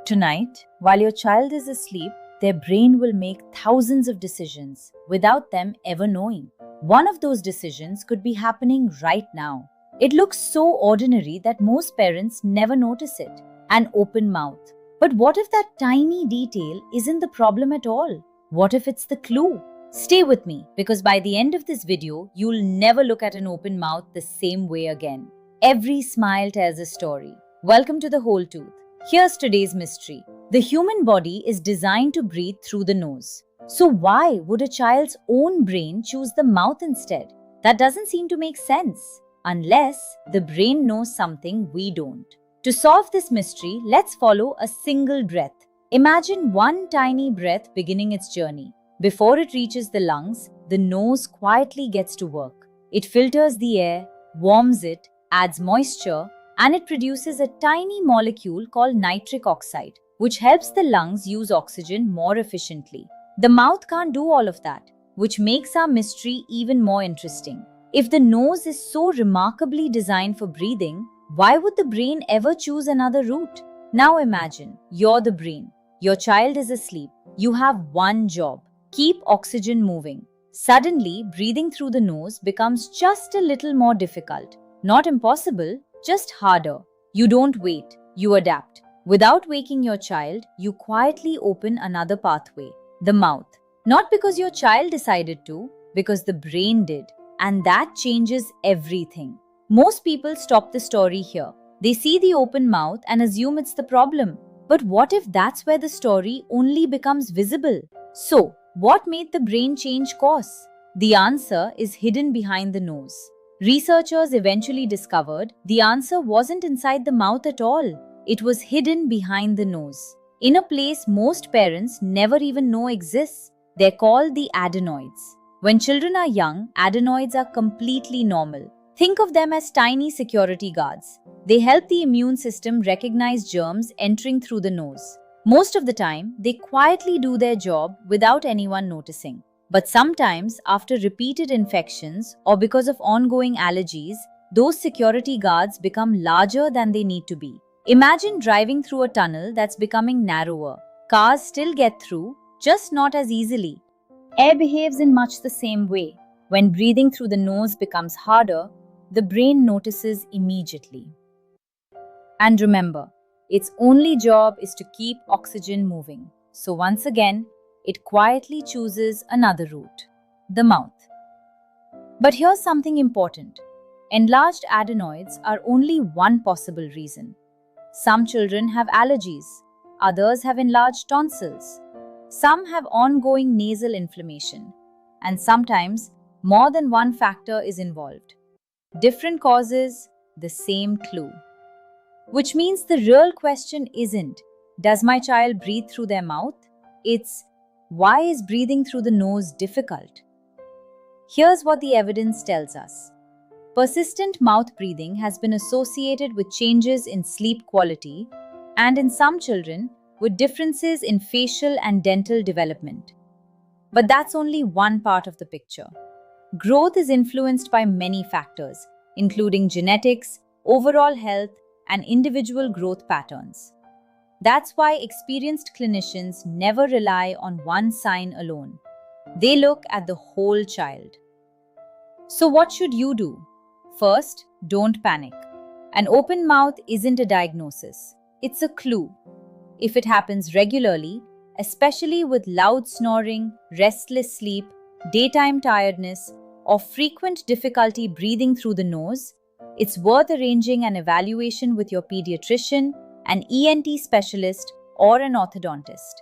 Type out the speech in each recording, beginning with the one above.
Tonight, while your child is asleep, their brain will make thousands of decisions without them ever knowing. One of those decisions could be happening right now. It looks so ordinary that most parents never notice it. An open mouth. But what if that tiny detail isn't the problem at all? What if it's the clue? Stay with me, because by the end of this video, you'll never look at an open mouth the same way again. Every smile tells a story. Welcome to The Whole Tooth. Here's today's mystery. The human body is designed to breathe through the nose. So why would a child's own brain choose the mouth instead? That doesn't seem to make sense, unless the brain knows something we don't. To solve this mystery, let's follow a single breath. Imagine one tiny breath beginning its journey. Before it reaches the lungs, the nose quietly gets to work. It filters the air, warms it, adds moisture, and it produces a tiny molecule called nitric oxide, which helps the lungs use oxygen more efficiently. The mouth can't do all of that, which makes our mystery even more interesting. If the nose is so remarkably designed for breathing, why would the brain ever choose another route? Now imagine, you're the brain. Your child is asleep. You have one job: keep oxygen moving. Suddenly, breathing through the nose becomes just a little more difficult. Not impossible, just harder. You don't wait, you adapt. Without waking your child, you quietly open another pathway, the mouth. Not because your child decided to, because the brain did. And that changes everything. Most people stop the story here. They see the open mouth and assume it's the problem. But what if that's where the story only becomes visible? So, what made the brain change course? The answer is hidden behind the nose. Researchers eventually discovered the answer wasn't inside the mouth at all. It was hidden behind the nose, in a place most parents never even know exists. They're called the adenoids. When children are young, adenoids are completely normal. Think of them as tiny security guards. They help the immune system recognize germs entering through the nose. Most of the time, they quietly do their job without anyone noticing. But sometimes, after repeated infections or because of ongoing allergies, those security guards become larger than they need to be. Imagine driving through a tunnel that's becoming narrower. Cars still get through, just not as easily. Air behaves in much the same way. When breathing through the nose becomes harder, the brain notices immediately. And remember, its only job is to keep oxygen moving. So once again, it quietly chooses another route, the mouth. But here's something important. Enlarged adenoids are only one possible reason. Some children have allergies, others have enlarged tonsils, some have ongoing nasal inflammation, and sometimes more than one factor is involved. Different causes, the same clue. Which means the real question isn't, does my child breathe through their mouth? It's, why is breathing through the nose difficult? Here's what the evidence tells us. Persistent mouth breathing has been associated with changes in sleep quality and in some children with differences in facial and dental development. But that's only one part of the picture. Growth is influenced by many factors, including genetics, overall health, and individual growth patterns. That's why experienced clinicians never rely on one sign alone. They look at the whole child. So what should you do? First, don't panic. An open mouth isn't a diagnosis. It's a clue. If it happens regularly, especially with loud snoring, restless sleep, daytime tiredness, or frequent difficulty breathing through the nose, it's worth arranging an evaluation with your pediatrician, an ENT specialist, or an orthodontist.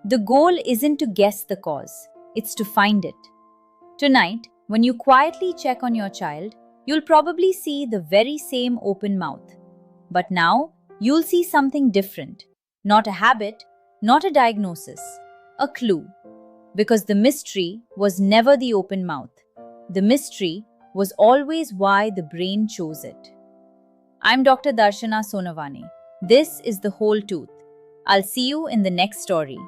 The goal isn't to guess the cause, it's to find it. Tonight, when you quietly check on your child, you'll probably see the very same open mouth. But now, you'll see something different. Not a habit, not a diagnosis, a clue. Because the mystery was never the open mouth. The mystery was always why the brain chose it. I'm Dr. Darshana Sonavane. This is The Whole Tooth. I'll see you in the next story.